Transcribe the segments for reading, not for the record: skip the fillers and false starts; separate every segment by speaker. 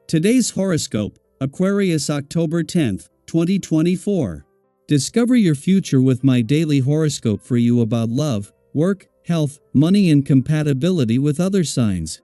Speaker 1: Today's horoscope, Aquarius October 10th, 2024. Discover your future with my daily horoscope for you about love, work, health, money and compatibility with other signs.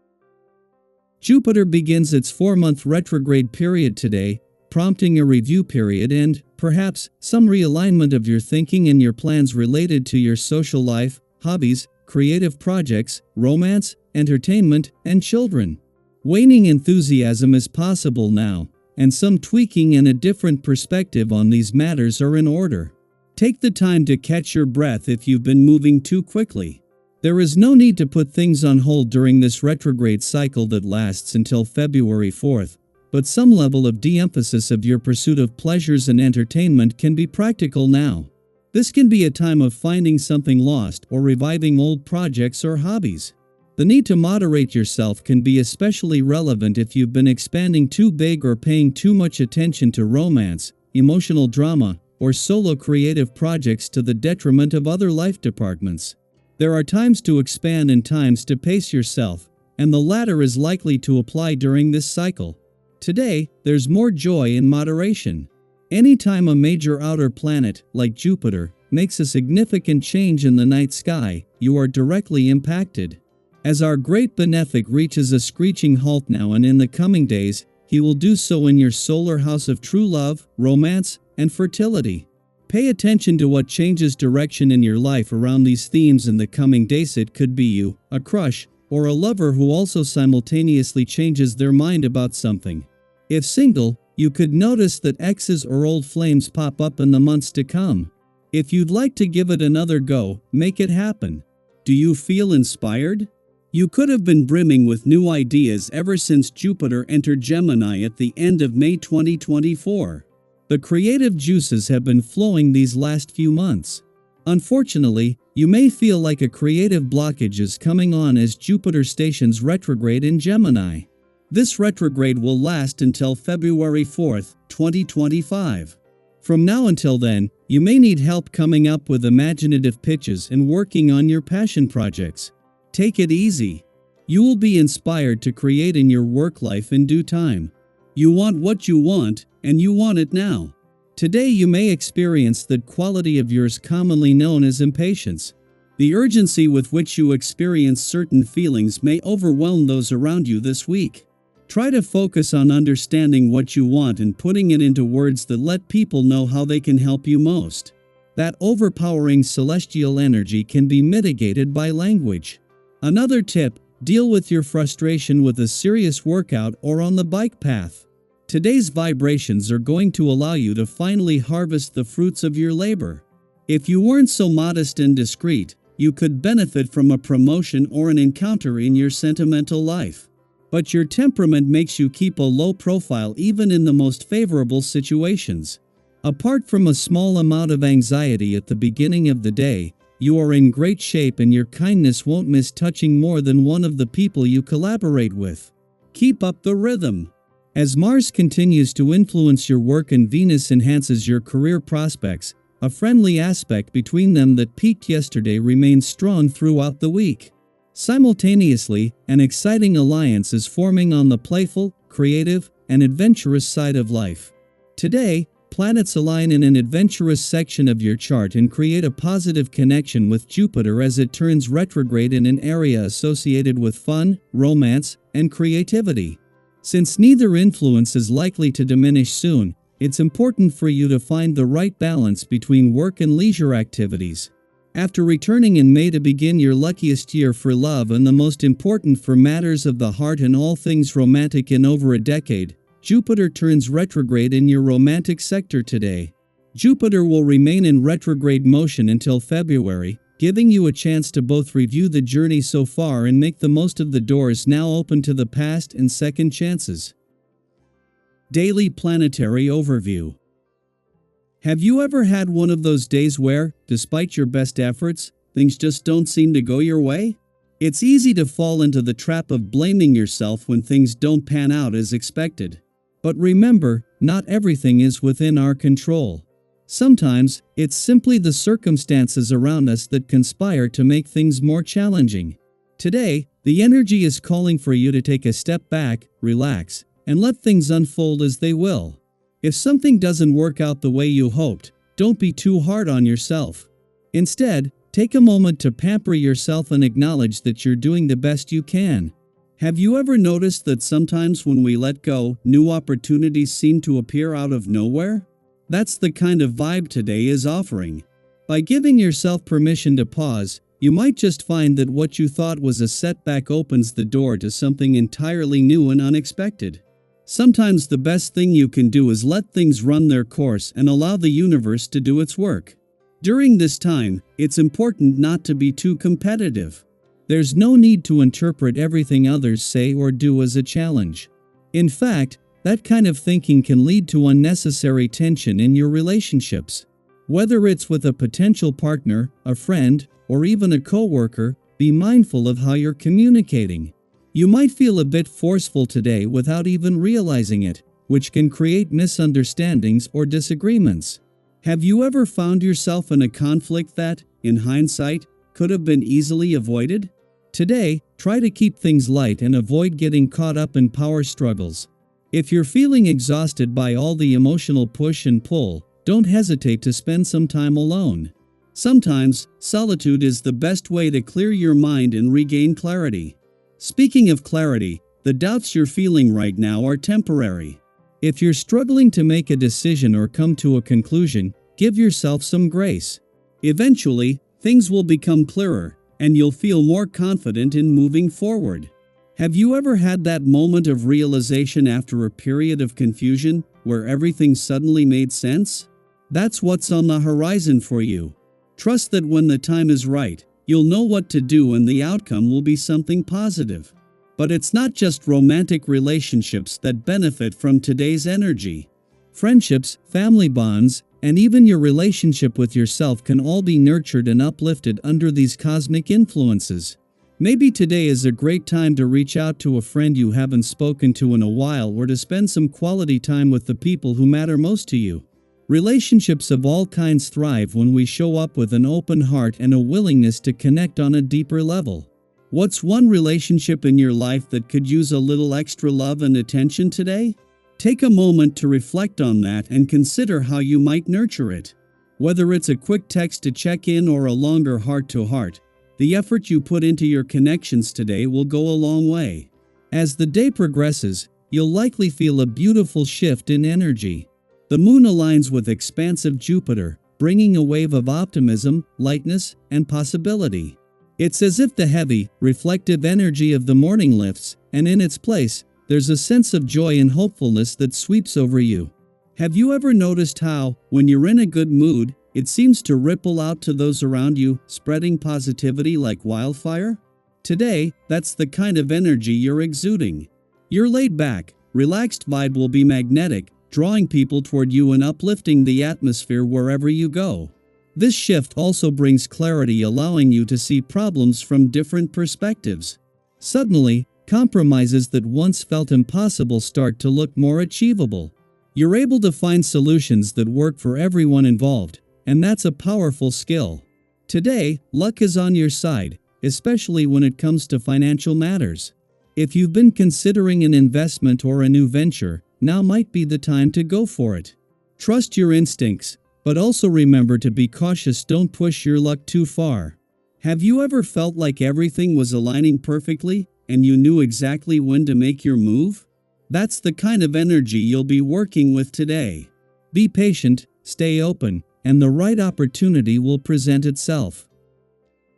Speaker 1: Jupiter begins its 4-month retrograde period today, prompting a review period and, perhaps, some realignment of your thinking and your plans related to your social life, hobbies, creative projects, romance, entertainment, and children. Waning enthusiasm is possible now, and some tweaking and a different perspective on these matters are in order. Take the time to catch your breath if you've been moving too quickly. There is no need to put things on hold during this retrograde cycle that lasts until February 4th, but some level of de-emphasis of your pursuit of pleasures and entertainment can be practical now. This can be a time of finding something lost or reviving old projects or hobbies. The need to moderate yourself can be especially relevant if you've been expanding too big or paying too much attention to romance, emotional drama, or solo creative projects to the detriment of other life departments. There are times to expand and times to pace yourself, and the latter is likely to apply during this cycle. Today, there's more joy in moderation. Anytime a major outer planet, like Jupiter, makes a significant change in the night sky, you are directly impacted. As our great benefic reaches a screeching halt now and in the coming days, he will do so in your solar house of true love, romance, and fertility. Pay attention to what changes direction in your life around these themes in the coming days. It could be you, a crush, or a lover who also simultaneously changes their mind about something. If single, you could notice that exes or old flames pop up in the months to come. If you'd like to give it another go, make it happen. Do you feel inspired? You could have been brimming with new ideas ever since Jupiter entered Gemini at the end of May 2024. The creative juices have been flowing these last few months. Unfortunately, you may feel like a creative blockage is coming on as Jupiter stations retrograde in Gemini. This retrograde will last until February 4th, 2025. From now until then, you may need help coming up with imaginative pitches and working on your passion projects. Take it easy. You will be inspired to create in your work life in due time. You want what you want, and you want it now. Today you may experience that quality of yours commonly known as impatience. The urgency with which you experience certain feelings may overwhelm those around you this week. Try to focus on understanding what you want and putting it into words that let people know how they can help you most. That overpowering celestial energy can be mitigated by language. Another tip, deal with your frustration with a serious workout or on the bike path. Today's vibrations are going to allow you to finally harvest the fruits of your labor. If you weren't so modest and discreet, you could benefit from a promotion or an encounter in your sentimental life. But your temperament makes you keep a low profile even in the most favorable situations. Apart from a small amount of anxiety at the beginning of the day, you are in great shape and your kindness won't miss touching more than one of the people you collaborate with. Keep up the rhythm. As Mars continues to influence your work and Venus enhances your career prospects, a friendly aspect between them that peaked yesterday remains strong throughout the week. Simultaneously, an exciting alliance is forming on the playful, creative, and adventurous side of life. Today, planets align in an adventurous section of your chart and create a positive connection with Jupiter as it turns retrograde in an area associated with fun, romance, and creativity. Since neither influence is likely to diminish soon, it's important for you to find the right balance between work and leisure activities. After returning in May to begin your luckiest year for love and the most important for matters of the heart and all things romantic in over a decade, Jupiter turns retrograde in your romantic sector today. Jupiter will remain in retrograde motion until February, giving you a chance to both review the journey so far and make the most of the doors now open to the past and second chances. Daily Planetary Overview. Have you ever had one of those days where, despite your best efforts, things just don't seem to go your way? It's easy to fall into the trap of blaming yourself when things don't pan out as expected. But remember, not everything is within our control. Sometimes, it's simply the circumstances around us that conspire to make things more challenging. Today, the energy is calling for you to take a step back, relax, and let things unfold as they will. If something doesn't work out the way you hoped, don't be too hard on yourself. Instead, take a moment to pamper yourself and acknowledge that you're doing the best you can. Have you ever noticed that sometimes when we let go, new opportunities seem to appear out of nowhere? That's the kind of vibe today is offering. By giving yourself permission to pause, you might just find that what you thought was a setback opens the door to something entirely new and unexpected. Sometimes the best thing you can do is let things run their course and allow the universe to do its work. During this time, it's important not to be too competitive. There's no need to interpret everything others say or do as a challenge. In fact, that kind of thinking can lead to unnecessary tension in your relationships. Whether it's with a potential partner, a friend, or even a coworker, be mindful of how you're communicating. You might feel a bit forceful today without even realizing it, which can create misunderstandings or disagreements. Have you ever found yourself in a conflict that, in hindsight, could have been easily avoided? Today, try to keep things light and avoid getting caught up in power struggles. If you're feeling exhausted by all the emotional push and pull, don't hesitate to spend some time alone. Sometimes, solitude is the best way to clear your mind and regain clarity. Speaking of clarity, the doubts you're feeling right now are temporary. If you're struggling to make a decision or come to a conclusion, give yourself some grace. Eventually, things will become clearer, and you'll feel more confident in moving forward. Have you ever had that moment of realization after a period of confusion, where everything suddenly made sense? That's what's on the horizon for you. Trust that when the time is right, you'll know what to do and the outcome will be something positive. But it's not just romantic relationships that benefit from today's energy. Friendships, family bonds, and even your relationship with yourself can all be nurtured and uplifted under these cosmic influences. Maybe today is a great time to reach out to a friend you haven't spoken to in a while or to spend some quality time with the people who matter most to you. Relationships of all kinds thrive when we show up with an open heart and a willingness to connect on a deeper level. What's one relationship in your life that could use a little extra love and attention today? Take a moment to reflect on that and consider how you might nurture it. Whether it's a quick text to check in or a longer heart-to-heart, the effort you put into your connections today will go a long way. As the day progresses, you'll likely feel a beautiful shift in energy. The moon aligns with expansive Jupiter, bringing a wave of optimism, lightness, and possibility. It's as if the heavy, reflective energy of the morning lifts, and in its place, there's a sense of joy and hopefulness that sweeps over you. Have you ever noticed how, when you're in a good mood, it seems to ripple out to those around you, spreading positivity like wildfire? Today, that's the kind of energy you're exuding. Your laid-back, relaxed vibe will be magnetic, drawing people toward you and uplifting the atmosphere wherever you go. This shift also brings clarity, allowing you to see problems from different perspectives. Suddenly, compromises that once felt impossible start to look more achievable. You're able to find solutions that work for everyone involved, and that's a powerful skill. Today, luck is on your side, especially when it comes to financial matters. If you've been considering an investment or a new venture, now might be the time to go for it. Trust your instincts, but also remember to be cautious. Don't push your luck too far. Have you ever felt like everything was aligning perfectly, and you knew exactly when to make your move? That's the kind of energy you'll be working with today. Be patient, stay open, and the right opportunity will present itself.